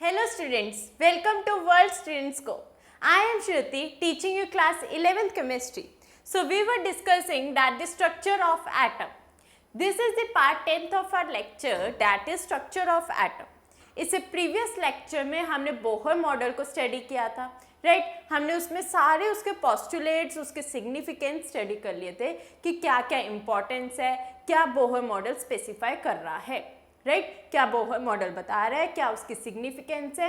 Hello students, welcome to World Students Co. I am Shruti teaching you class 11th chemistry. So we were discussing that the structure of atom. This is the part 10th of our lecture, that is structure of atom. इससे previous lecture में हमने Bohr model को study किया था, right हमने उसमें सारे उसके पोस्टुलेट्स, उसके सिग्निफिकेंस स्टडी कर लिए थे कि क्या क्या इंपॉर्टेंस है, क्या बोहर मॉडल स्पेसिफाई कर रहा है, राइट क्या बोहर मॉडल बता रहा है, क्या उसकी सिग्निफिकेंस है,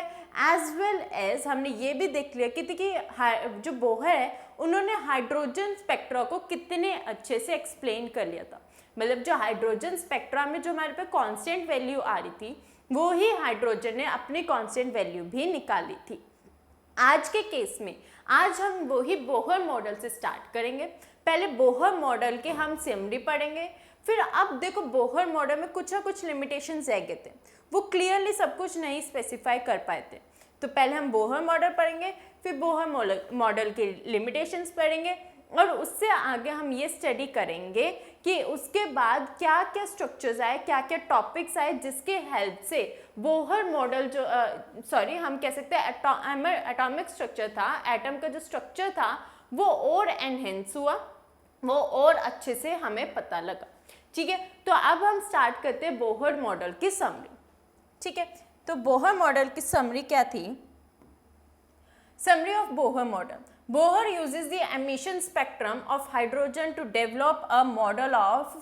एज वेल एज हमने ये भी देख लिया कि देखिए जो बोहर है उन्होंने हाइड्रोजन स्पेक्ट्रा को कितने अच्छे से एक्सप्लेन कर लिया था। मतलब जो हाइड्रोजन स्पेक्ट्रा में जो हमारे पे कांस्टेंट वैल्यू आ रही थी वो ही हाइड्रोजन ने अपनी कांस्टेंट वैल्यू भी निकाली थी। आज के केस में आज हम वही बोहर मॉडल से स्टार्ट करेंगे। पहले बोहर मॉडल के हम समरी पढ़ेंगे, फिर अब देखो बोहर मॉडल में कुछ ना कुछ लिमिटेशंस रह गए थे, वो क्लियरली सब कुछ नहीं स्पेसिफाई कर पाए थे। तो पहले हम बोहर मॉडल पढ़ेंगे, फिर बोहर मॉडल के लिमिटेशंस पढ़ेंगे और उससे आगे हम ये स्टडी करेंगे कि उसके बाद क्या क्या स्ट्रक्चर्स आए, क्या क्या टॉपिक्स आए जिसके हेल्प से बोहर मॉडल जो हम कह सकते हैं एटॉमिक स्ट्रक्चर था, एटम का जो स्ट्रक्चर था वो और एनहेंस हुआ, वो और अच्छे से हमें पता लगा। ठीक है, तो अब हम स्टार्ट करते हैं बोहर मॉडल की समरी। ठीक है, तो बोहर मॉडल की समरी क्या थी? Summary of Bohr model. Bohr uses the emission spectrum of hydrogen to develop a model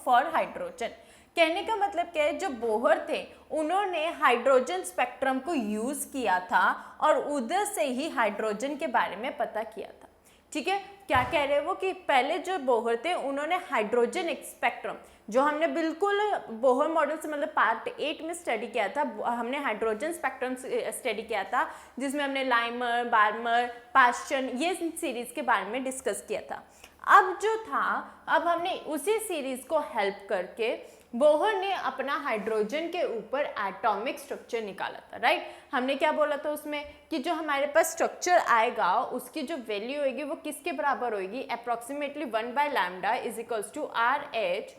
for hydrogen. कहने का मतलब क्या है, जो बोहर थे उन्होंने हाइड्रोजन स्पेक्ट्रम को यूज किया था और उधर से ही हाइड्रोजन के बारे में पता किया था। ठीक है, क्या कह रहे हैं वो कि पहले जो बोहर थे उन्होंने हाइड्रोजन स्पेक्ट्रम जो हमने बिल्कुल बोहर मॉडल से मतलब पार्ट 8 में स्टडी किया था, हमने हाइड्रोजन स्पेक्ट्रम स्टडी किया था जिसमें हमने लाइमर, बार्मर, पास्चन ये सीरीज के बारे में डिस्कस किया था। अब जो था अब हमने उसी सीरीज को हेल्प करके बोहर ने अपना हाइड्रोजन के ऊपर एटॉमिक स्ट्रक्चर निकाला था, राइट। हमने क्या बोला था उसमें कि जो हमारे पास स्ट्रक्चर आएगा उसकी जो वैल्यू होगी वो किसके बराबर होगी, approximately 1/λ is equals to RH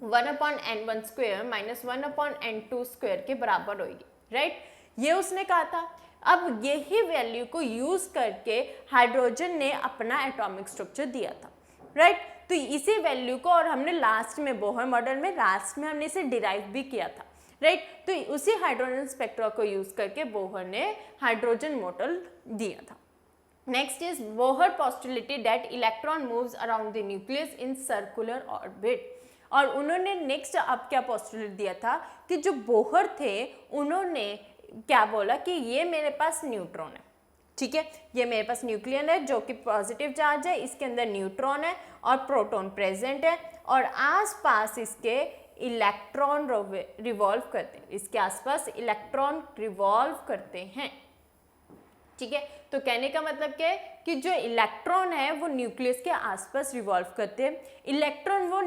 1/n1 square minus 1/n2 square के बराबर होगी, राइट। ये उसने कहा था। अब यही वैल्यू को यूज करके हाइड्रोजन ने अपना एटॉमिक स्ट्रक्चर दिया था, राइट। तो इसी वैल्यू को और हमने लास्ट में बोहर मॉडल में लास्ट में हमने इसे डिराइव भी किया था, राइट। तो उसी हाइड्रोजन स्पेक्ट्रा को यूज करके बोहर ने हाइड्रोजन मॉडल दिया था। Next is Bohr postulated that electron moves around the nucleus in circular orbit. और उन्होंने नेक्स्ट अब क्या पोस्टुलेट दिया था कि जो बोहर थे उन्होंने क्या बोला कि ये मेरे पास न्यूट्रॉन है, ठीक है, ये मेरे पास न्यूक्लियन है जो कि पॉजिटिव चार्ज है, इसके अंदर न्यूट्रॉन है और प्रोटॉन प्रेजेंट है और आसपास इसके इलेक्ट्रॉन रिवॉल्व करते हैं, इसके आसपास इलेक्ट्रॉन रिवॉल्व करते हैं। ठीक है, तो कहने का मतलब क्या है कि जो इलेक्ट्रॉन है वो न्यूक्लियस के आसपास रिवॉल्व करते हैं। इलेक्ट्रॉन वो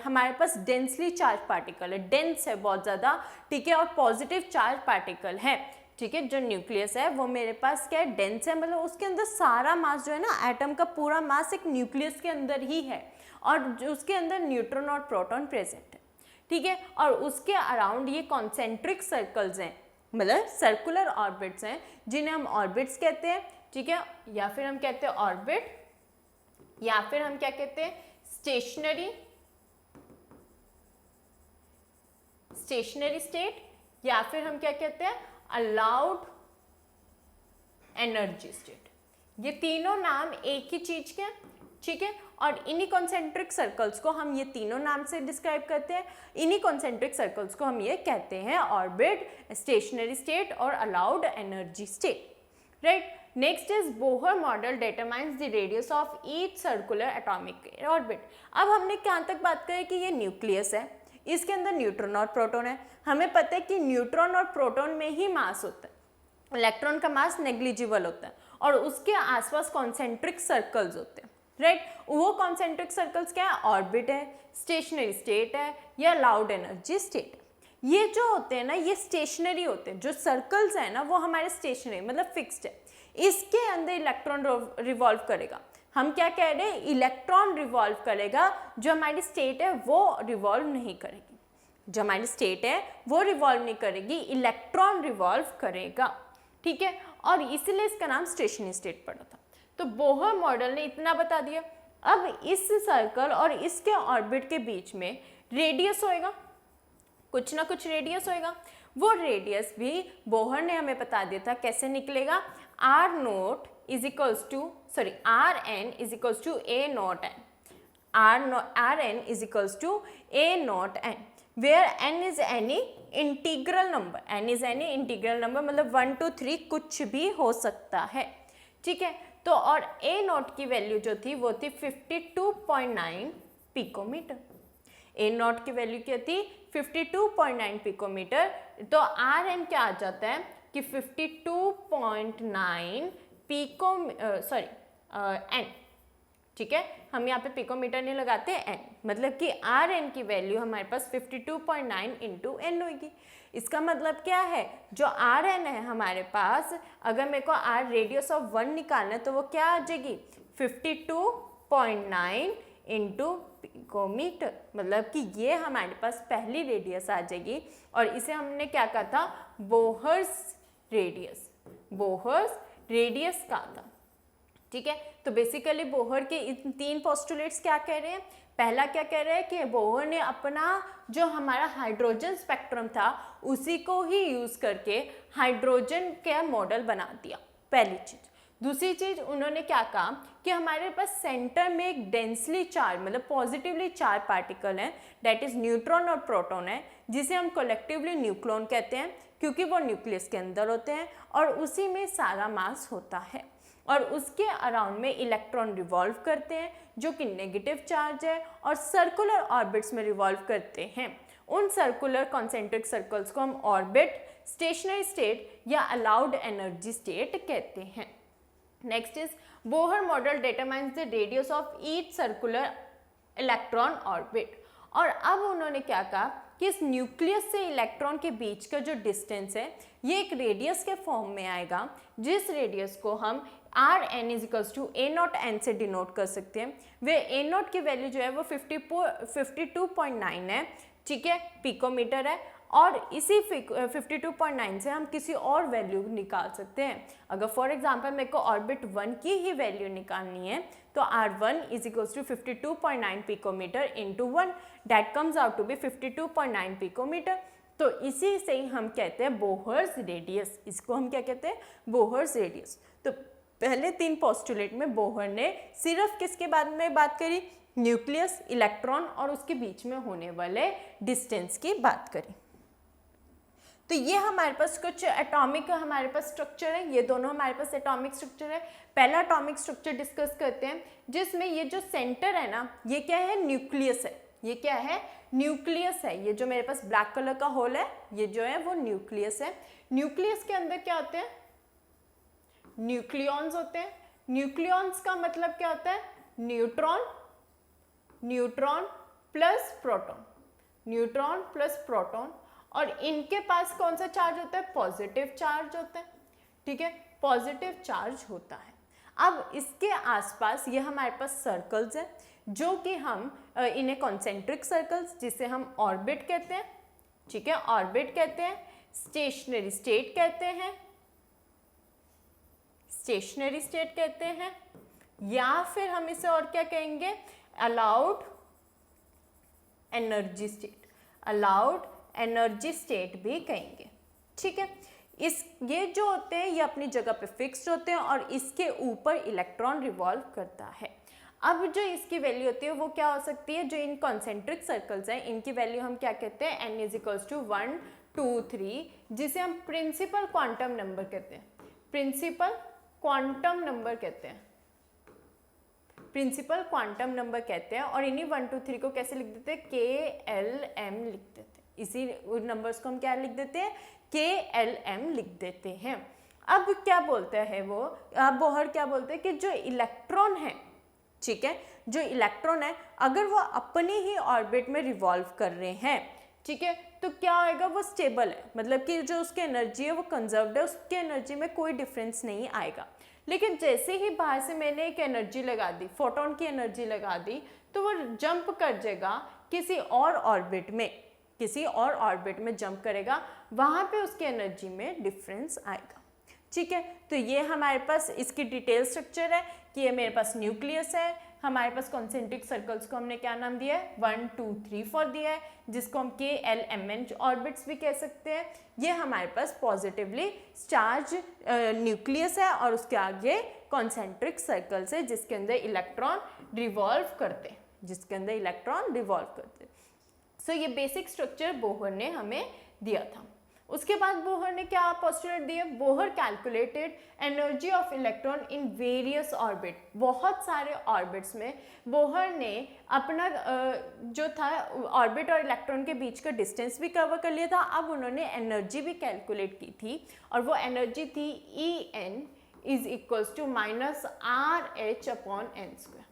हमारे पास डेंसली चार्ज पार्टिकल है, डेंस है बहुत ज़्यादा, ठीक है, और पॉजिटिव चार्ज पार्टिकल है, ठीक है। जो न्यूक्लियस है वो मेरे पास क्या है, डेंस है, मतलब उसके अंदर सारा मास जो है ना, एटम का पूरा मास एक न्यूक्लियस के अंदर ही है और उसके अंदर न्यूट्रॉन और प्रोटॉन प्रेजेंट है, ठीक है। और उसके अराउंड ये कॉन्सेंट्रिक सर्कल्स हैं, मतलब सर्कुलर ऑर्बिट्स हैं जिन्हें हम ऑर्बिट्स कहते हैं, ठीक है, या फिर हम कहते हैं ऑर्बिट, या फिर हम क्या कहते हैं स्टेशनरी स्टेट, या फिर हम क्या कहते हैं अलाउड एनर्जी स्टेट। ये तीनों नाम एक ही चीज के, ठीक है, और इन्हीं कॉन्सेंट्रिक सर्कल्स को हम ये तीनों नाम से डिस्क्राइब करते हैं। इन्हीं कॉन्सेंट्रिक सर्कल्स को हम ये कहते हैं ऑर्बिट, स्टेशनरी स्टेट और allowed energy state, right. Next is Bohr model determines the radius of each circular atomic orbit. अब हमने कहाँ तक बात करी कि ये न्यूक्लियस है, इसके अंदर न्यूट्रॉन और प्रोटॉन है। हमें पता है कि न्यूट्रॉन और प्रोटॉन में ही मास होता है, इलेक्ट्रॉन का मास नेग्लिजिबल होता है और उसके आसपास कॉन्सेंट्रिक सर्कल्स होते हैं, राइट। वो कॉन्सेंट्रिक सर्कल्स क्या है, ऑर्बिट है, स्टेशनरी स्टेट है या लाउड एनर्जी स्टेट है। ये जो होते हैं ना ये स्टेशनरी होते हैं, जो सर्कल्स है ना वो हमारे स्टेशनरी मतलब फिक्स्ड है, इसके अंदर इलेक्ट्रॉन रिवॉल्व करेगा। हम क्या कह रहे हैं, इलेक्ट्रॉन रिवॉल्व करेगा, जो हमारी स्टेट है वो रिवॉल्व नहीं करेगी, जो हमारी स्टेट है वो रिवॉल्व नहीं करेगी, इलेक्ट्रॉन रिवॉल्व करेगा। ठीक है, और इसीलिए इसका नाम स्टेशनरी स्टेट पड़ा था। तो बोहर मॉडल ने इतना बता दिया। अब इस सर्कल और इसके ऑर्बिट के बीच में रेडियस होएगा, कुछ ना कुछ रेडियस होएगा। वो रेडियस भी बोहर ने हमें बता दिया था कैसे निकलेगा, R naught is equals to sorry R N is equals to A naught N, R N is equals to A naught N, where N is any integral number, N is any integral number, मतलब 1 2 3 कुछ भी हो सकता है, ठीक है। तो और ए नॉट की वैल्यू जो थी वो थी 52.9 पिकोमीटर, ए नॉट की वैल्यू क्या थी 52.9 पिकोमीटर। तो आर एन क्या आ जाता है कि 52.9 पिको एन, ठीक है, हम यहाँ पे पिकोमीटर नहीं लगाते एन, मतलब कि आर एन की वैल्यू हमारे पास 52.9 इंटू एन होगी। इसका मतलब क्या है, जो आर एन है हमारे पास, अगर मेरे को आर रेडियस ऑफ 1 निकालना है तो वो क्या आ जाएगी 52.9 इंटू पिकोमीटर, मतलब कि ये हमारे पास पहली रेडियस आ जाएगी। और इसे हमने क्या कहा था, बोहर्स रेडियस, बोहर्स रेडियस कहा था, ठीक है। तो बेसिकली बोहर के इन 3 पोस्टुलेट्स क्या कह रहे हैं, पहला क्या कह रहे हैं कि बोहर ने अपना जो हमारा हाइड्रोजन स्पेक्ट्रम था उसी को ही यूज करके हाइड्रोजन का मॉडल बना दिया, पहली चीज। दूसरी चीज उन्होंने क्या कहा कि हमारे पास सेंटर में एक डेंसली चार्ज, मतलब पॉजिटिवली चार्ज पार्टिकल है, दैट इज न्यूट्रॉन और प्रोटॉन है, जिसे हम कलेक्टिवली न्यूक्लियन कहते हैं, क्योंकि वो न्यूक्लियस के अंदर होते हैं और उसी में सारा मास होता है। और उसके अराउंड में इलेक्ट्रॉन रिवॉल्व करते हैं जो कि नेगेटिव चार्ज है, और सर्कुलर ऑर्बिट्स में रिवॉल्व करते हैं। उन सर्कुलर कॉन्सेंट्रिक सर्कल्स को हम ऑर्बिट, स्टेशनरी स्टेट या अलाउड एनर्जी स्टेट कहते हैं। Next is Bohr model determines the radius of each circular electron orbit. और अब उन्होंने क्या कहा कि इस न्यूक्लियस से इलेक्ट्रॉन के बीच का जो डिस्टेंस है ये एक रेडियस के फॉर्म में आएगा, जिस रेडियस को हम R N is equals to A naught N से डिनोट कर सकते हैं। वे ए नॉट की वैल्यू जो है वो 52.9 है, ठीक है, पिकोमीटर है। और इसी 52.9 से हम किसी और वैल्यू निकाल सकते हैं। अगर फॉर एग्जांपल मेरे को ऑर्बिट 1 की ही वैल्यू निकालनी है तो R1 is equals to 52.9 picometre into 1, that comes out to be 52.9 picometre. तो इसी से ही हम कहते हैं बोहर्स रेडियस, इसको हम क्या कहते हैं, बोहर्स रेडियस। तो पहले 3 पोस्टुलेट में बोहर ने सिर्फ किसके बारे में बात करी, न्यूक्लियस, इलेक्ट्रॉन और उसके बीच में होने वाले डिस्टेंस की बात करी। तो ये हमारे पास कुछ एटॉमिक हमारे पास स्ट्रक्चर है, ये दोनों हमारे पास एटॉमिक स्ट्रक्चर है। पहला एटॉमिक स्ट्रक्चर डिस्कस करते हैं, जिसमें ये जो सेंटर है ना, ये क्या है, न्यूक्लियस है। ये क्या है, न्यूक्लियस है। ये जो मेरे पास ब्लैक कलर का होल है, ये जो है वो न्यूक्लियस है। न्यूक्लियस के अंदर क्या होते हैं, न्यूक्लियॉन्स होते हैं। न्यूक्लियॉन्स का मतलब क्या होता है, neutron, neutron plus proton, neutron plus proton. और इनके पास कौन सा चार्ज होता है, पॉजिटिव चार्ज होता है, ठीक है, पॉजिटिव चार्ज होता है। अब इसके आसपास ये हमारे पास सर्कल्स हैं, जो कि हम इन्हें कॉन्सेंट्रिक सर्कल्स, जिसे हम ऑर्बिट कहते हैं, ठीक है, ऑर्बिट कहते हैं, स्टेशनरी स्टेट कहते हैं, स्टेशनरी स्टेट कहते हैं, या फिर हम इसे और क्या कहेंगे, allowed energy state, allowed energy state भी कहेंगे, ठीक है। ये जो होते हैं ये अपनी जगह पे फिक्स्ड होते हैं और इसके ऊपर इलेक्ट्रॉन रिवॉल्व करता है। अब जो इसकी वैल्यू होती है वो क्या हो सकती है, जो इन कॉन्सेंट्रिक सर्कल्स हैं इनकी वैल्यू हम क्या कहते हैं, n इज इक्वल्स टू 1 2 3, जिसे हम प्रिंसिपल क्वांटम नंबर कहते हैं, प्रिंसिपल क्वांटम नंबर कहते हैं, प्रिंसिपल क्वांटम नंबर कहते हैं। और इन्हीं 1 2 3 को कैसे लिख देते हैं, KLM लिख देते हैं। इसी नंबर्स को हम क्या लिख देते हैं, KLM लिख देते हैं। अब क्या बोलता है वो, अब बोहर क्या बोलते हैं कि जो इलेक्ट्रॉन है, ठीक है, जो इलेक्ट्रॉन है अगर वो अपनी ही ऑर्बिट में रिवॉल्व कर रहे हैं, ठीक है, तो क्या होएगा, वो स्टेबल है, मतलब कि जो उसकी एनर्जी है वो कंजर्व्ड है, उसकी एनर्जी में कोई डिफरेंस नहीं आएगा। लेकिन जैसे ही बाहर से मैंने एक एनर्जी लगा दी, फोटोन की एनर्जी लगा दी, तो वो जंप कर जाएगा किसी और ऑर्बिट में, किसी और ऑर्बिट में जंप करेगा, वहाँ पे उसकी एनर्जी में डिफरेंस आएगा। ठीक है, तो ये हमारे पास इसकी डिटेल स्ट्रक्चर है कि ये मेरे पास न्यूक्लियस है, हमारे पास कॉन्सेंट्रिक सर्कल्स को हमने क्या नाम दिया है 1 2 3 4 दिया है, जिसको हम KLMN ऑर्बिट्स भी कह सकते हैं। ये हमारे पास पॉजिटिवली चार्ज न्यूक्लियस है और उसके आगे कॉन्सेंट्रिक सर्कल्स है जिसके अंदर इलेक्ट्रॉन रिवॉल्व करते हैं। सो ये बेसिक स्ट्रक्चर बोहर ने हमें दिया था। उसके बाद बोहर ने क्या पोस्टुलेट दिया, Bohr calculated energy of electron in various orbit. बहुत सारे ऑर्बिट्स में बोहर ने अपना जो था ऑर्बिट और इलेक्ट्रॉन के बीच का डिस्टेंस भी कवर कर लिया था। अब उन्होंने एनर्जी भी कैलकुलेट की थी और वो एनर्जी थी En is equals to -RH/n²।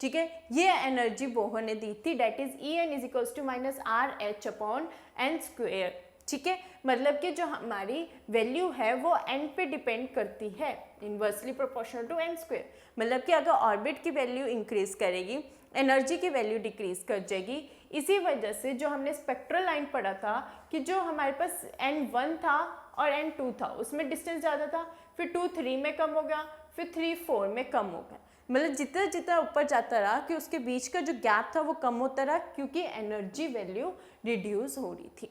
ठीक है, ये एनर्जी बोहर ने दी थी, that is En is equals to -RH/n²। ठीक है, मतलब कि जो हमारी वैल्यू है वो n पे डिपेंड करती है, इनवर्सली प्रोपोर्शनल टू n²। मतलब कि अगर ऑर्बिट की वैल्यू इंक्रीज करेगी, एनर्जी की वैल्यू डिक्रीज कर जाएगी। इसी वजह से जो हमने स्पेक्ट्रल लाइन पढ़ा था कि जो हमारे पास n1 था और n2 था उसमें डिस्टेंस ज़्यादा था, फिर 2 3 में कम हो गया, फिर 3 4 में कम हो गया। मतलब जितना जितना ऊपर जाता रहा कि उसके बीच का जो गैप था वो कम होता रहा क्योंकि एनर्जी वैल्यू रिड्यूस हो रही थी।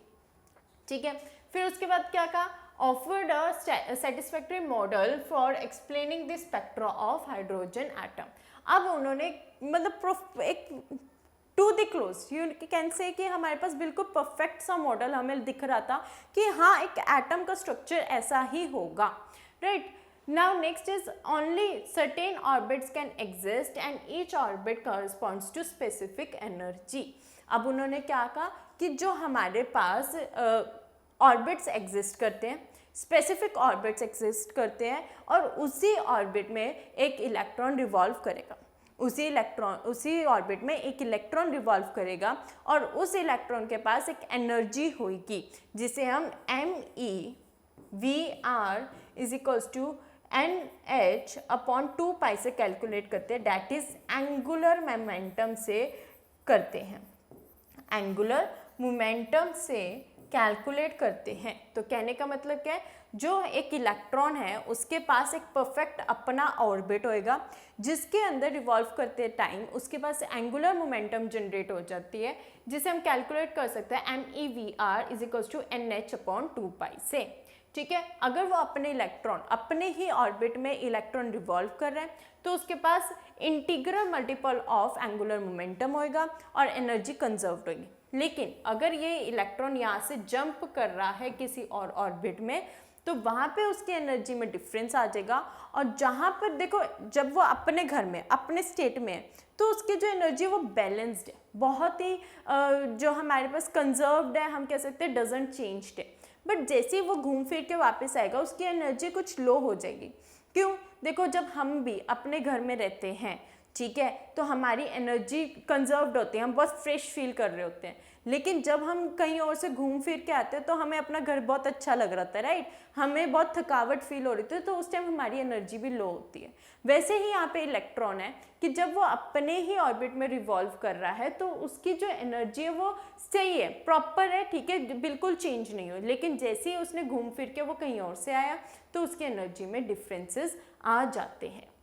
ठीक है, फिर उसके बाद क्या कहा, afforded a satisfactory model for explaining the spectra of hydrogen atom. अब उन्होंने मतलब एक to the close you can say कि हमारे पास बिल्कुल परफेक्ट सा मॉडल हमें दिख रहा था कि हाँ एक एटम का स्ट्रक्चर ऐसा ही होगा, right. Now next is only certain orbits can exist and each orbit corresponds to specific energy। अब उन्होंने क्या कहा कि जो हमारे पास ऑर्बिट्स एग्जिस्ट करते हैं, स्पेसिफिक ऑर्बिट्स एग्जिस्ट करते हैं और उसी ऑर्बिट में एक इलेक्ट्रॉन रिवॉल्व करेगा, उसी ऑर्बिट में एक इलेक्ट्रॉन रिवॉल्व करेगा और उस इलेक्ट्रॉन के पास एक एनर्जी होगी जिसे हम MeVr is equals to NH/2π से कैलकुलेट करते हैं, डैट इज एंगुलर मोमेंटम से करते हैं, एंगुलर मोमेंटम से कैलकुलेट करते हैं। तो कहने का मतलब क्या है, जो एक इलेक्ट्रॉन है उसके पास एक परफेक्ट अपना ऑर्बिट होएगा जिसके अंदर रिवॉल्व करते टाइम उसके पास एंगुलर मोमेंटम जनरेट हो जाती है जिसे हम कैलकुलेट कर सकते हैं MeVr is equals to NH/2π से। ठीक है, अगर वो अपने ही ऑर्बिट में इलेक्ट्रॉन रिवॉल्व कर रहे हैं तो उसके पास integral multiple of angular momentum होएगा और एनर्जी कंजर्व्ड होगी। लेकिन अगर ये इलेक्ट्रॉन यहाँ से जंप कर रहा है किसी और ऑर्बिट में तो वहाँ पे उसकी एनर्जी में डिफरेंस आ जाएगा और जहाँ पर देखो जब वो अपने घर में अपने स्टेट में है तो उसकी जो एनर्जी वो बैलेंस्ड है, बहुत ही जो हमारे पास कंजर्व्ड है, हम कह सकते हैं डजंट चेंज्ड है। बट जैसे ही वो घूम फिर के वापस आएगा उसकी एनर्जी कुछ लो हो जाएगी। क्यों? देखो जब हम भी अपने घर में रहते हैं, ठीक है, तो हमारी एनर्जी कंजर्व्ड होती है, हम बहुत फ्रेश फील कर रहे होते हैं। लेकिन जब हम कहीं और से घूम फिर के आते हैं तो हमें अपना घर बहुत अच्छा लग रहा था, राइट, हमें बहुत थकावट फील हो रही थी, तो उस टाइम हमारी एनर्जी भी लो होती है। वैसे ही यहाँ पे इलेक्ट्रॉन है कि जब वो अपने ही ऑर्बिट में रिवॉल्व कर रहा है तो उसकी जो एनर्जी है वो सही है, प्रॉपर है, ठीक है, बिल्कुल चेंज नहीं हो। लेकिन जैसे ही उसने घूम फिर के वो कहीं और से आया तो उसकी एनर्जी में डिफरेंसेस आ जाते हैं।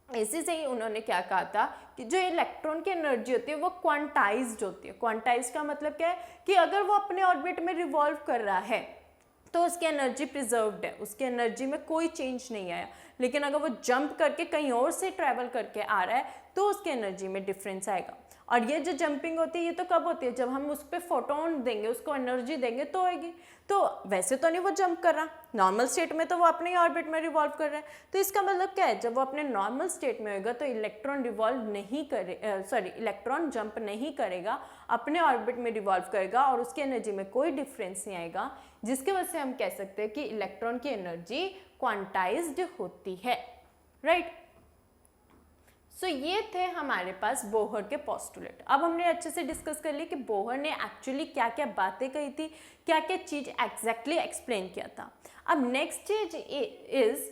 इसी से ही उन्होंने क्या कहा था कि जो इलेक्ट्रॉन की एनर्जी होती है वो क्वांटाइज्ड होती है। क्वांटाइज्ड का मतलब क्या है कि अगर वो अपने ऑर्बिट में रिवॉल्व कर रहा है तो उसकी एनर्जी प्रिजर्व्ड है, उसकी एनर्जी में कोई चेंज नहीं आया। लेकिन अगर वो जंप करके कहीं और से ट्रैवल करके आ रहा है तो उसकी एनर्जी में डिफरेंस आएगा। और ये जो जंपिंग होती है ये तो कब होती है, जब हम उस पर फोटोन देंगे, उसको एनर्जी देंगे तो होगी। तो वैसे तो नहीं वो जंप कर रहा, नॉर्मल स्टेट में तो वो अपने ही ऑर्बिट में रिवॉल्व कर रहा है। तो इसका मतलब क्या है, जब वो अपने नॉर्मल स्टेट में होगा तो इलेक्ट्रॉन इलेक्ट्रॉन जंप नहीं करेगा, अपने ऑर्बिट में रिवॉल्व करेगा और उसकी एनर्जी में कोई डिफरेंस नहीं आएगा, जिसकी वजह से हम कह सकते हैं कि इलेक्ट्रॉन की एनर्जी क्वांटाइज्ड होती है, राइट। सो ये थे हमारे पास बोहर के पोस्टुलेट। अब हमने अच्छे से डिस्कस कर लिया कि बोहर ने एक्चुअली क्या क्या बातें कही थी, क्या क्या चीज़ एग्जैक्टली एक्सप्लेन किया था। अब नेक्स्ट चीज इज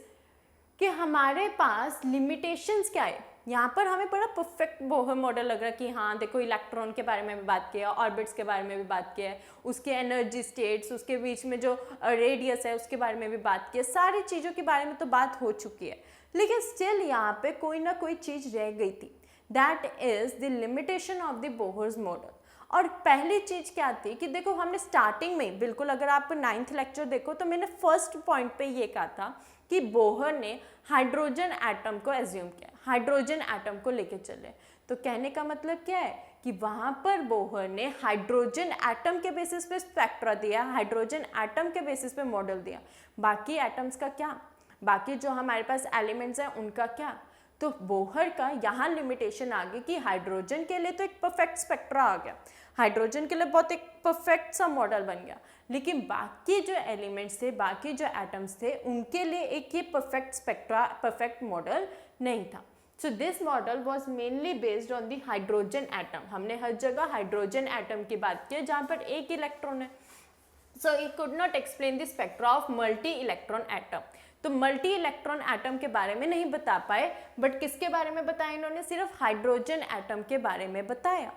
कि हमारे पास लिमिटेशंस क्या है, यहाँ पर हमें बड़ा परफेक्ट बोहर मॉडल लग रहा है कि हाँ देखो इलेक्ट्रॉन के बारे में भी बात किया, ऑर्बिट्स के बारे में भी बात किया है, उसके एनर्जी स्टेट्स, उसके बीच में जो रेडियस है उसके बारे में भी बात किया, सारी चीज़ों के बारे में तो बात हो चुकी है, लेकिन स्टिल यहाँ पे कोई ना कोई चीज़ रह गई थी, that is the limitation of the Bohr's model. और पहली चीज़ क्या थी कि देखो हमने स्टार्टिंग में बिल्कुल, अगर आप 9th लेक्चर देखो तो मैंने फर्स्ट पॉइंट पे ये कहा था कि बोहर ने हाइड्रोजन एटम को एज्यूम किया, हाइड्रोजन एटम को लेके चले। तो कहने का मतलब क्या है कि वहाँ पर बोहर ने हाइड्रोजन एटम के बेसिस पे स्पेक्ट्रा दिया, हाइड्रोजन एटम के बेसिस पे मॉडल दिया, बाकी एटम्स का क्या, बाकी जो हमारे पास एलिमेंट्स हैं उनका क्या। तो बोहर का यहाँ लिमिटेशन आ गई कि हाइड्रोजन के लिए तो एक परफेक्ट स्पेक्ट्रा आ गया, हाइड्रोजन के लिए बहुत एक परफेक्ट सा मॉडल बन गया, लेकिन बाकी जो एलिमेंट्स थे, बाकी जो एटम्स थे, उनके लिए एक ये परफेक्ट स्पेक्ट्रा, परफेक्ट मॉडल नहीं था। So this model was mainly based on the hydrogen atom. हमने हर जगह हाइड्रोजन एटम की बात की जहाँ पर एक इलेक्ट्रॉन है। So it could not explain the spectra of multi electron atom. तो मल्टी इलेक्ट्रॉन एटम के बारे में नहीं बता पाए, बट किसके बारे में बताया इन्होंने, सिर्फ हाइड्रोजन एटम के बारे में बताया,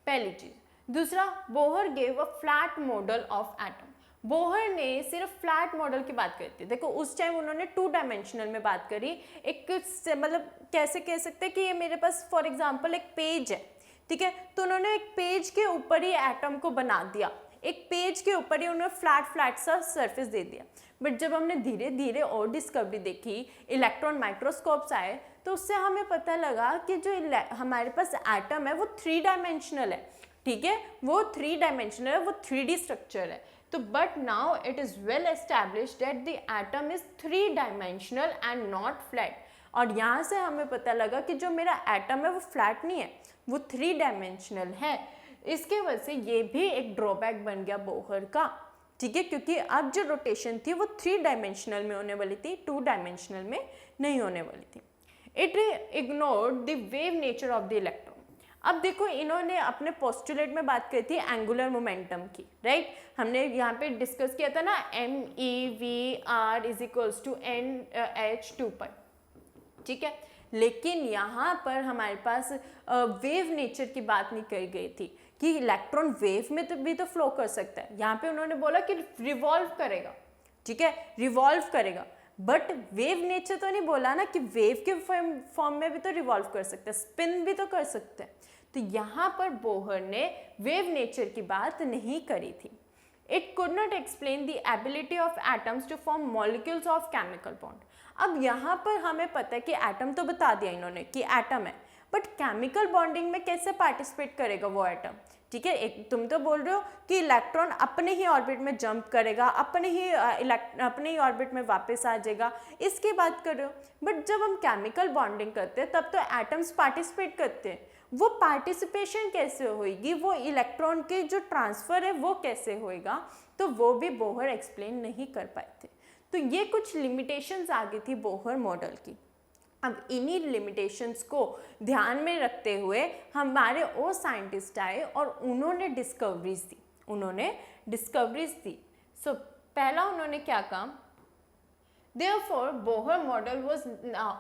पहली चीज। दूसरा, Bohr gave a flat model of atom. Bohr ने सिर्फ फ्लैट मॉडल की बात करी थी। देखो उस टाइम उन्होंने 2 डायमेंशनल में बात करी, एक मतलब कैसे कह सकते हैं कि ये मेरे पास फॉर एग्जांपल एक पेज है, ठीक है, तो उन्होंने एक पेज के ऊपर ही एटम को बना दिया, एक पेज के ऊपर ही उन्होंने फ्लैट सा सरफेस दे दिया। बट जब हमने धीरे धीरे और डिस्कवरी देखी, इलेक्ट्रॉन माइक्रोस्कोप्स आए, तो उससे हमें पता लगा कि जो हमारे पास एटम है वो 3 डायमेंशनल है, ठीक है, वो 3 डायमेंशनल है, वो 3D स्ट्रक्चर है। तो but now it is well established that the atom is 3 dimensional and not flat. और यहाँ से हमें पता लगा कि जो मेरा एटम है वो फ्लैट नहीं है, वो 3 डायमेंशनल है। इसके वजह से ये भी एक ड्रॉबैक बन गया बोहर का, ठीक है, क्योंकि अब जो रोटेशन थी वो 3 डायमेंशनल में होने वाली थी, 2 डायमेंशनल में नहीं होने वाली थी। It ignored the wave nature of the electron. अब देखो इन्होंने अपने पोस्टुलेट में बात करी थी एंगुलर मोमेंटम की, राइट, हमने यहाँ पे डिस्कस किया था ना, MEVR is equals to NH2π, ठीक है, लेकिन यहाँ पर हमारे पास वेव नेचर की बात नहीं कही गई थी कि इलेक्ट्रॉन वेव में तो भी तो फ्लो कर सकता है। यहाँ पे उन्होंने बोला कि रिवॉल्व करेगा, ठीक है, रिवॉल्व करेगा, बट वेव नेचर तो नहीं बोला ना कि वेव के फॉर्म में भी तो रिवॉल्व कर सकते हैं, स्पिन भी तो कर सकते हैं। तो यहाँ पर बोहर ने वेव नेचर की बात नहीं करी थी। It could not explain the ability of atoms to form molecules of chemical bond. अब यहाँ पर हमें पता है कि एटम तो बता दिया इन्होंने कि एटम है, बट केमिकल बॉन्डिंग में कैसे पार्टिसिपेट करेगा वो एटम, ठीक है, एक तुम तो बोल रहे हो कि इलेक्ट्रॉन अपने ही ऑर्बिट में जंप करेगा, अपने ही ऑर्बिट में वापस आ जाएगा, इसकी बात कर रहे हो, बट जब हम केमिकल बॉन्डिंग करते हैं तब तो एटम्स पार्टिसिपेट करते हैं, वो पार्टिसिपेशन कैसे होगी, वो इलेक्ट्रॉन के जो ट्रांसफ़र है वो कैसे होएगा, तो वो भी बोहर एक्सप्लेन नहीं कर पाए थे। तो ये कुछ लिमिटेशंस आ गई थी बोहर मॉडल की। अब इन्हीं लिमिटेशंस को ध्यान में रखते हुए हमारे और साइंटिस्ट आए और उन्होंने डिस्कवरीज दी। सो पहला उन्होंने क्या कहा, therefore Bohr model was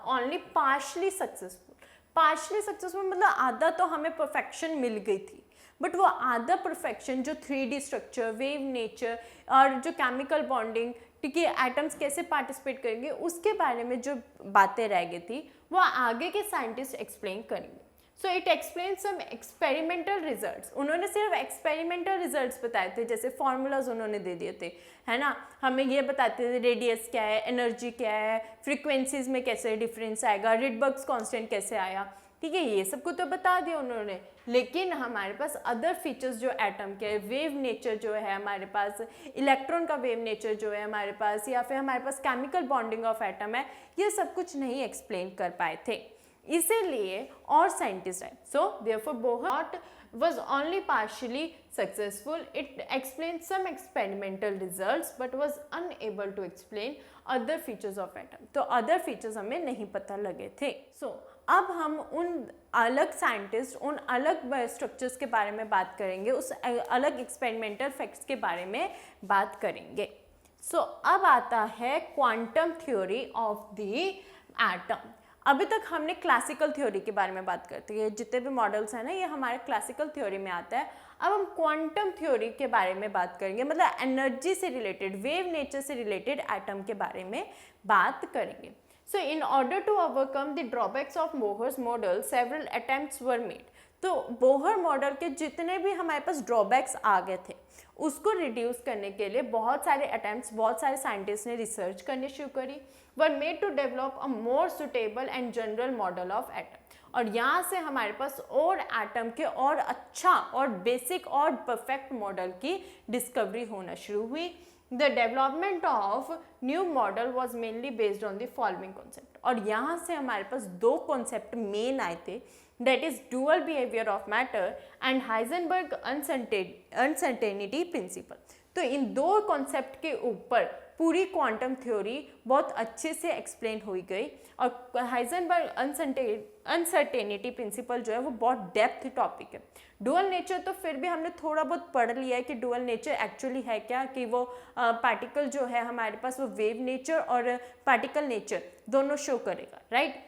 only partially successful. Partially successful मतलब आधा तो हमें परफेक्शन मिल गई थी, बट वो आधा परफेक्शन जो 3D स्ट्रक्चर, वेव नेचर और जो केमिकल बॉन्डिंग, ठीक है, एटम्स कैसे पार्टिसिपेट करेंगे, उसके बारे में जो बातें रह गई थी वो आगे के साइंटिस्ट एक्सप्लेन करेंगे। So it explain some experimental results. उन्होंने सिर्फ एक्सपेरिमेंटल रिजल्ट्स बताए थे, जैसे फॉर्मूलाज उन्होंने दे दिए थे, है ना, हमें ये बताते थे रेडियस क्या है, एनर्जी क्या है, फ्रीक्वेंसीज में कैसे डिफरेंस आएगा, रिडबर्ग्स कांस्टेंट कैसे आया, ठीक है, ये सब को तो बता दिया उन्होंने, लेकिन हमारे पास अदर फीचर्स जो एटम के, वेव नेचर जो है हमारे पास, इलेक्ट्रॉन का वेव नेचर जो है हमारे पास, या फिर हमारे पास केमिकल बॉन्डिंग ऑफ एटम है, ये सब कुछ नहीं एक्सप्लेन कर पाए थे, इसीलिए और साइंटिस्ट आए। So therefore Bohr was only partially successful. It explained some experimental results but was unable to explain other features of atom. तो other features हमें नहीं पता लगे थे। So अब हम उन अलग साइंटिस्ट, उन अलग स्ट्रक्चर्स के बारे में बात करेंगे, उस अलग एक्सपेरिमेंटल फैक्ट्स के बारे में बात करेंगे। So अब आता है quantum theory of the atom. अभी तक हमने क्लासिकल थ्योरी के बारे में बात करते हैं, जितने भी मॉडल्स हैं ना ये हमारे क्लासिकल थ्योरी में आता है। अब हम क्वांटम थ्योरी के बारे में बात करेंगे, मतलब एनर्जी से रिलेटेड, वेव नेचर से रिलेटेड एटम के बारे में बात करेंगे। So in order to overcome the drawbacks of Bohr's model several attempts were made. तो बोहर मॉडल के जितने भी हमारे पास ड्रॉबैक्स आ गए थे उसको रिड्यूस करने के लिए बहुत सारे अटेम्प्ट्स, बहुत सारे साइंटिस्ट ने रिसर्च करनी शुरू करी। Were made to develop a more suitable and general model of atom. और यहाँ से हमारे पास और एटम के और अच्छा और बेसिक और परफेक्ट मॉडल की डिस्कवरी होना शुरू हुई। The development of new model was mainly based on the following concept. और यहाँ से हमारे पास दो कॉन्सेप्ट मेन आए थे, that is dual behavior of matter and Heisenberg uncertainty principle। तो इन दो कॉन्सेप्ट के ऊपर पूरी क्वांटम थ्योरी बहुत अच्छे से एक्सप्लेन हुई गई। और हाइजेनबर्ग अनसर्टेनिटी प्रिंसिपल जो है वो बहुत डेप्थ टॉपिक है। डुअल नेचर तो फिर भी हमने थोड़ा बहुत पढ़ लिया है कि डुअल नेचर एक्चुअली है क्या, कि वो पार्टिकल जो है हमारे पास वो वेव नेचर और पार्टिकल नेचर दोनों शो करेगा, राइट।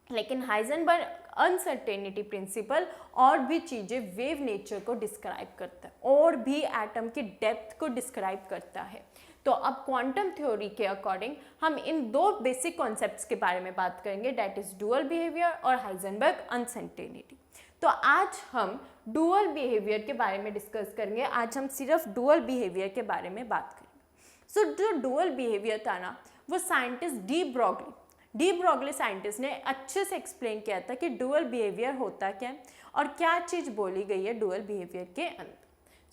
लेकिन हाइजेनबर्ग अनसर्टेनिटी प्रिंसिपल और भी चीज़ें वेव नेचर को डिस्क्राइब करता है और भी एटम की डेप्थ को डिस्क्राइब करता है। तो अब क्वांटम थ्योरी के अकॉर्डिंग हम इन दो बेसिक कॉन्सेप्ट्स के बारे में बात करेंगे, डेट इज डुअल बिहेवियर और हाइजेनबर्ग अनसर्टेनिटी। तो आज हम डुअल बिहेवियर के बारे में डिस्कस करेंगे। आज हम सिर्फ डुअल बिहेवियर के बारे में बात करेंगे। सो जो डुअल बिहेवियर था ना, वो साइंटिस्ट डी ब्रॉगली साइंटिस्ट ने अच्छे से एक्सप्लेन किया था कि डुअल बिहेवियर होता क्या है और क्या चीज़ बोली गई है डुअल बिहेवियर के अंदर।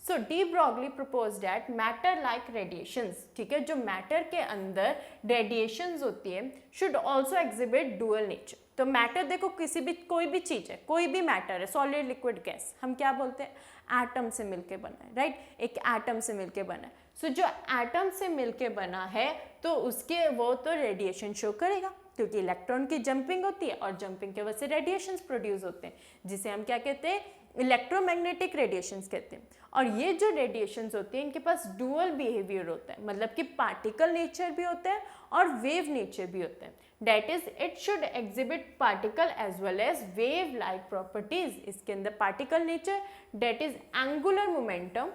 So de Broglie propose that matter like radiations, ठीक है, जो मैटर के अंदर रेडिएशंस होती है should also exhibit dual nature. तो मैटर देखो, कोई भी चीज़ है, कोई भी मैटर है, सॉलिड लिक्विड गैस, हम क्या बोलते हैं, एटम से मिलके बना है, राइट, एक एटम से मिलके बना है। सो जो एटम से मिलके बना है तो उसके वो तो रेडिएशन शो करेगा, क्योंकि इलेक्ट्रॉन की जंपिंग होती है और जंपिंग के वजह से रेडिएशंस प्रोड्यूस होते हैं, जिसे हम क्या कहते हैं, इलेक्ट्रोमैग्नेटिक रेडिएशंस कहते हैं। और ये जो रेडिएशंस होती हैं इनके पास डुअल बिहेवियर होता है, मतलब कि पार्टिकल नेचर भी होता है और वेव नेचर भी होता है। That is it should exhibit particle as well as wave like properties. इसके अंदर particle nature, that is angular momentum.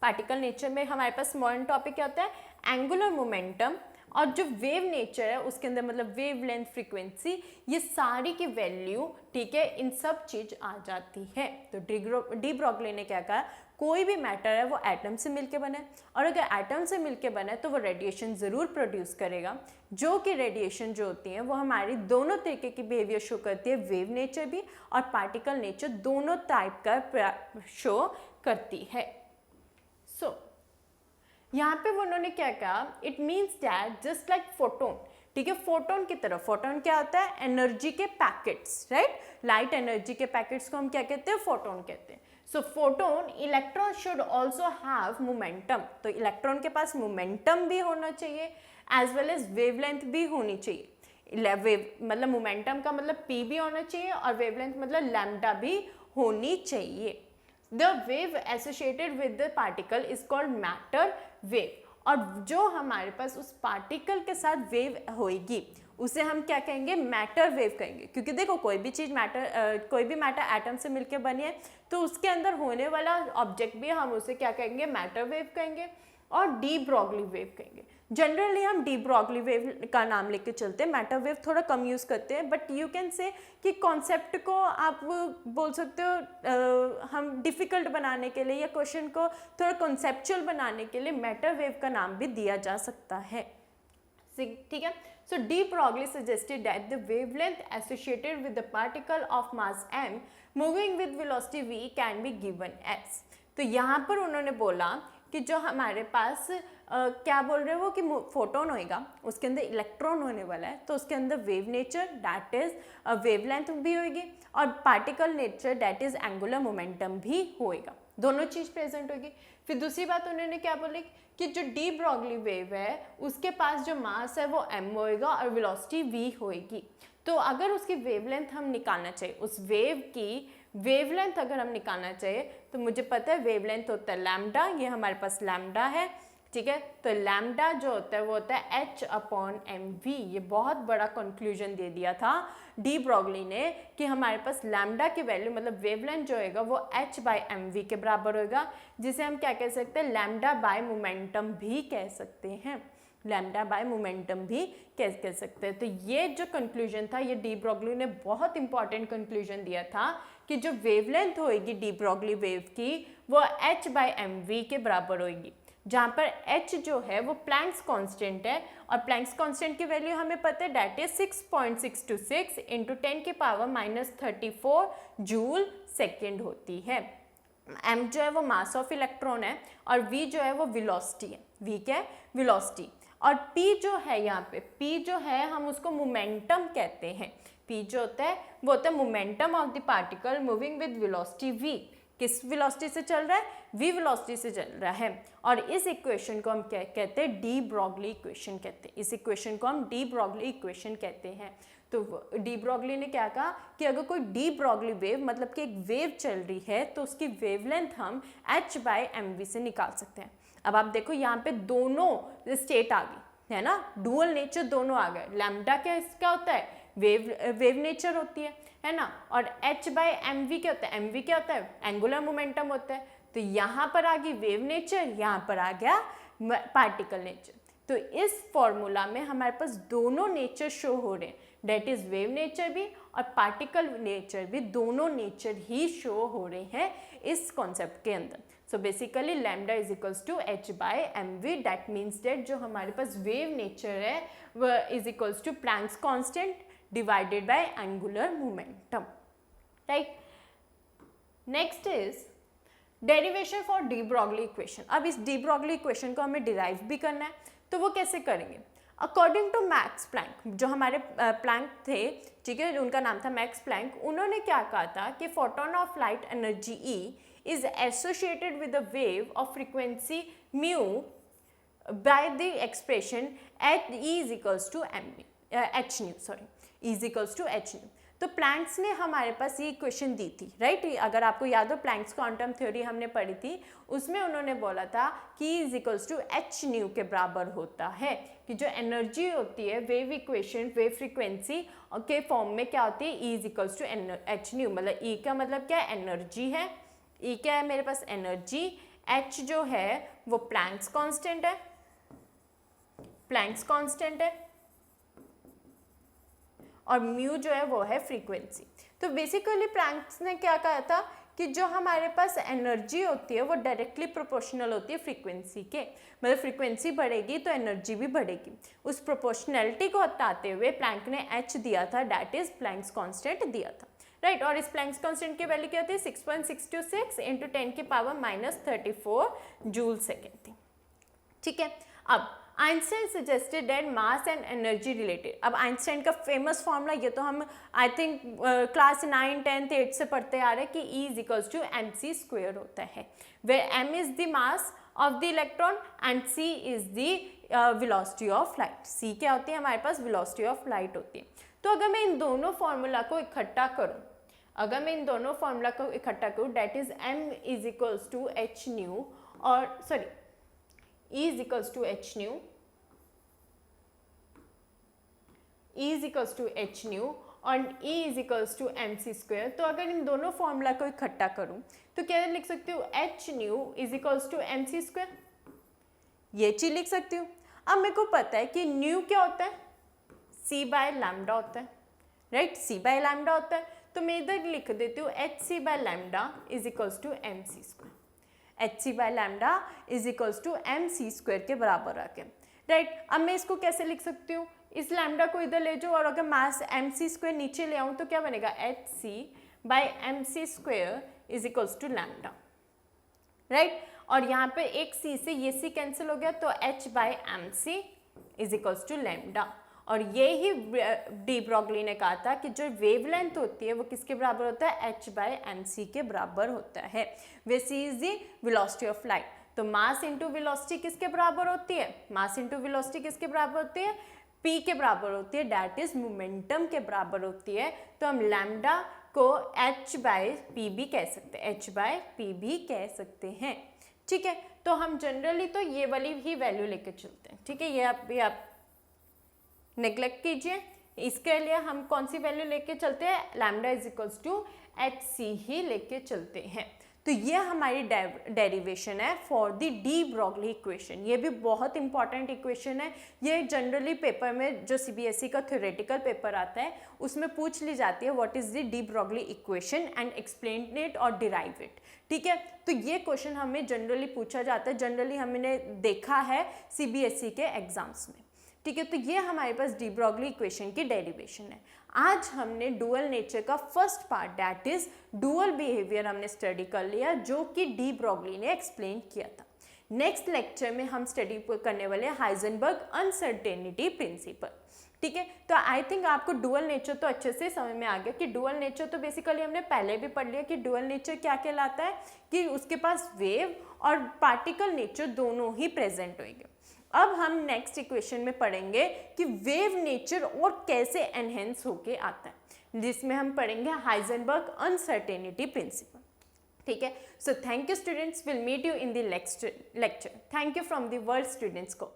Particle nature में हमारे पास मॉडर्न टॉपिक क्या होता है, एंगुलर मोमेंटम। और जो वेव नेचर है उसके अंदर मतलब वेव लेंथ, फ्रीक्वेंसी, ये सारी की वैल्यू, ठीक है, इन सब चीज आ जाती है। तो डी ब्रॉगली ने क्या कहा, कोई भी मैटर है वो एटम से मिलके बना है और अगर एटम से मिलके बना है तो वो रेडिएशन ज़रूर प्रोड्यूस करेगा, जो कि रेडिएशन जो होती है वो हमारी दोनों तरीके की बिहेवियर शो करती है, वेव नेचर भी और पार्टिकल नेचर दोनों टाइप का शो करती है। सो यहाँ पे वो उन्होंने क्या कहा, it means that just like photon, ठीक है, फोटोन की तरह, फोटोन क्या होता है, एनर्जी के पैकेट्स, राइट, लाइट एनर्जी के पैकेट्स को हम क्या कहते हैं, फोटोन कहते हैं। So photon, electron should also have momentum. तो इलेक्ट्रॉन के पास मोमेंटम भी होना चाहिए एज वेल एज वेवलेंथ भी होनी चाहिए। मतलब मोमेंटम का मतलब p भी होना चाहिए और वेवलेंथ मतलब लैम्डा भी होनी चाहिए। The wave associated with the particle is called matter wave। और जो हमारे पास उस पार्टिकल के साथ वेव होएगी उसे हम क्या कहेंगे, मैटर वेव कहेंगे। क्योंकि देखो कोई भी चीज़ कोई भी मैटर एटम से मिलके बनी है तो उसके अंदर होने वाला ऑब्जेक्ट भी हम उसे क्या कहेंगे, मैटर वेव कहेंगे और डी ब्रॉगली वेव कहेंगे। जनरली हम डी ब्रॉगली वेव का नाम लेके चलते हैं, मैटर वेव थोड़ा कम यूज़ करते हैं, बट यू कैन से कि कॉन्सेप्ट को आप बोल सकते हो हम डिफ़िकल्ट बनाने के लिए या क्वेश्चन को थोड़ा कॉन्सेप्चुअल बनाने के लिए मैटर वेव का नाम भी दिया जा सकता है, ठीक है। So de Broglie suggested that the wavelength associated with the particle of mass m moving with velocity v can be given as. तो यहाँ पर उन्होंने बोला कि जो हमारे पास क्या बोल रहे हो कि फोटोन होएगा, उसके अंदर इलेक्ट्रॉन होने वाला है, तो उसके अंदर wave nature that is wavelength भी होएगी और particle nature that is angular momentum भी होएगा, दोनों चीज़ प्रेजेंट होगी। फिर दूसरी बात उन्होंने क्या बोली कि जो डी ब्रॉगली वेव है उसके पास जो मास है वो m होएगा और वेलोसिटी v होएगी। तो अगर उसकी वेवलेंथ हम निकालना चाहिए, उस वेव की वेवलेंथ अगर हम निकालना चाहिए तो मुझे पता है वेवलेंथ होता है लैम्डा, ये हमारे पास लैम्डा है, ठीक है। तो लैम्डा जो होता है वो होता है h/mv। ये बहुत बड़ा कंक्लूजन दे दिया था डी ब्रॉगली ने कि हमारे पास लैम्डा की वैल्यू मतलब वेवलेंथ जो होगा वो h/mv के बराबर होगा, जिसे हम क्या कह सकते हैं, लैम्डा बाय मोमेंटम भी कह सकते हैं, लैम्डा बाय मोमेंटम भी कह सकते हैं। तो ये जो कंक्लूजन था ये डी ब्रॉगली ने बहुत इंपॉर्टेंट कंक्लूजन दिया था कि जो वेवलेंथ होएगी डी ब्रॉगली वेव की वो h/mv के बराबर होएगी, जहाँ पर h जो है वो प्लैंक्स कांस्टेंट है और प्लैंक्स कांस्टेंट की वैल्यू हमें पता है that is 6.626 into 10⁻34 joule second होती है। m जो है वो मास ऑफ इलेक्ट्रॉन है और v जो है वो वेलोसिटी है, v क्या है, वेलोसिटी। और p जो है यहाँ पे p जो है हम उसको मोमेंटम कहते हैं, p जो होता है वो होता है momentum of the particle moving with velocity v। किस वेलोसिटी से चल रहा है, v वेलोसिटी से चल रहा है। और इस इक्वेशन को हम क्या कहते हैं, डी ब्रॉगली इक्वेशन कहते हैं, इस इक्वेशन को हम डी ब्रॉगली इक्वेशन कहते हैं। तो डी ब्रॉगली ने क्या कहा कि अगर कोई डी ब्रॉगली वेव मतलब कि एक वेव चल रही है तो उसकी वेवलेंथ हम h/mv से निकाल सकते हैं। अब आप देखो यहाँ पे दोनों स्टेट आ गई है ना, डुअल नेचर दोनों आ गए। लैम्डा क्या होता है, वेव नेचर होती है ना, और h/mv क्या होता है, mv क्या होता है, एंगुलर मोमेंटम होता है। तो यहाँ पर आ गई वेव नेचर, यहाँ पर आ गया पार्टिकल नेचर। तो इस फॉर्मूला में हमारे पास दोनों नेचर शो हो रहे हैं, डेट इज वेव नेचर भी और पार्टिकल नेचर भी, दोनों नेचर ही शो हो रहे हैं इस कॉन्सेप्ट के अंदर। So basically lambda is equals to h/mv, that means that जो हमारे पास वेव नेचर है वह is equals to Planck's constant divided by angular momentum, right. Next is derivation for de Broglie equation. अब इस डी ब्रॉगली इक्वेशन को हमें derive भी करना है, तो वो कैसे करेंगे, अकॉर्डिंग टू मैक्स प्लैंक, जो हमारे प्लैंक थे, ठीक है, उनका नाम था मैक्स प्लैंक, उन्होंने क्या कहा था कि photon of light energy E is associated with a wave of frequency mu by the expression at E is equals to h nu, sorry, E is equals to h nu। तो planks ने हमारे पास ये equation दी थी, right. अगर आपको याद हो Planck's quantum theory हमने पढ़ी थी, उसमें उन्होंने बोला था कि E is equals to h nu के बराबर होता है, कि जो एनर्जी होती है वेव इक्वेशन वेव फ्रीक्वेंसी के फॉर्म में क्या होती है, E is equals to h nu, मतलब E का मतलब क्या है, एनर्जी है, E क्या है मेरे पास, एनर्जी, h जो है वो प्लैंक्स कांस्टेंट है, प्लैंक्स कांस्टेंट है, और म्यू जो है वो है फ्रीक्वेंसी। तो बेसिकली प्लैंक्स ने क्या कहा था कि जो हमारे पास एनर्जी होती है वो डायरेक्टली प्रोपोर्शनल होती है फ्रीक्वेंसी के, मतलब फ्रीक्वेंसी बढ़ेगी तो एनर्जी भी बढ़ेगी। उस प्रोपोर्शनैलिटी को हटाते हुए प्लैंक ने h दिया था, दैट इज प्लैंक्स कांस्टेंट दिया था, राइट। और इस प्लैंक्स कांस्टेंट की वैल्यू क्या होती है, 6.626 इंटू 10⁻⁻34 जूल सेकेंड थी, ठीक है। अब Einstein suggested that mass and energy related. अब आइंस्टाइन का फेमस फॉर्मूला ये तो हम आई थिंक क्लास 9, 10, 8 से पढ़ते आ रहे हैं कि E is equals to mc² होता है, वे m is the mass of the electron and c is the velocity of light. c क्या होती है हमारे पास, वेलोसिटी ऑफ लाइट होती है। तो अगर मैं इन दोनों फॉर्मूला को इकट्ठा करूँ, अगर मैं इन दोनों फॉर्मूला को इकट्ठा करूँ, that is m is equals to h nu, और sorry E is equals to h nu, E is equals to h nu और E is equals to mc²। तो अगर इन दोनों फॉर्मूला को इकट्ठा करूं तो क्या लिख सकती हूँ, h nu is equals to mc², ये चीज लिख सकती हूँ। अब मेरे को पता है कि न्यू क्या होता है, c/λ होता है, राइट, c/λ होता है। तो मैं इधर लिख देती हूँ hc/λ is equals to mc², hc/λ is equals to mc² के बराबर आके, राइट। अब मैं इसको कैसे लिख सकती हूँ, इस लैम्डा को इधर ले जाओ और अगर मास mc² नीचे ले आऊँ तो क्या बनेगा, hc/mc² is equals to lambda, right. और यहाँ पे एक c से ये c कैंसिल हो गया तो h/mc is equals to lambda. और ये ही डी ब्रॉगली ने कहा था कि जो वेवलेंथ होती है वो किसके बराबर होता है, h/mc के बराबर होता है, वे c is the velocity of light. तो मास इंटू वेलोसिटी किसके बराबर होती है, मास इंटू वेलोसिटी किसके बराबर होती है, p के बराबर होती है, दैट इज मोमेंटम के बराबर होती है। तो हम लैम्डा को h/p भी कह सकते हैं, h/p भी कह सकते हैं, ठीक है, तो हम जनरली तो ये वाली ही वैल्यू लेके चलते हैं, ठीक है, ये आप नेग्लेक्ट कीजिए। इसके लिए हम कौन सी वैल्यू लेके चलते हैं, lambda is equals to h c ही लेके चलते हैं। तो ये हमारी डेरिवेशन है for the de Broglie equation. ये भी बहुत इंपॉर्टेंट इक्वेशन है, ये जनरली पेपर में जो सीबीएसई का थ्योरेटिकल पेपर आता है उसमें पूछ ली जाती है, what is the de Broglie equation and explain it और डिराइव इट। ठीक है, तो ये क्वेश्चन हमें जनरली पूछा जाता है, जनरली हमने देखा है सीबीएसई के एग्जाम्स में। ठीक है, तो ये हमारे पास डी ब्रॉगली इक्वेशन की डेरिवेशन है। आज हमने डुअल नेचर का first part that is dual behaviour हमने स्टडी कर लिया, जो कि डी ब्रॉगली ने एक्सप्लेन किया था। नेक्स्ट लेक्चर में हम स्टडी करने वाले हाइजेनबर्ग अनसर्टेनिटी प्रिंसिपल। ठीक है, तो आई थिंक आपको डुअल नेचर तो अच्छे से समझ में आ गया कि डुअल नेचर तो बेसिकली हमने पहले भी पढ़ लिया कि डुअल नेचर क्या कहलाता है, कि उसके पास वेव और पार्टिकल नेचर दोनों ही प्रेजेंट होंगे। अब हम नेक्स्ट इक्वेशन में पढ़ेंगे कि वेव नेचर और कैसे एनहेंस होके आता है, जिसमें हम पढ़ेंगे हाइजेनबर्ग अनसर्टेनिटी प्रिंसिपल। ठीक है, so thank you students, will meet you in the next lecture. Thank you from the world students को।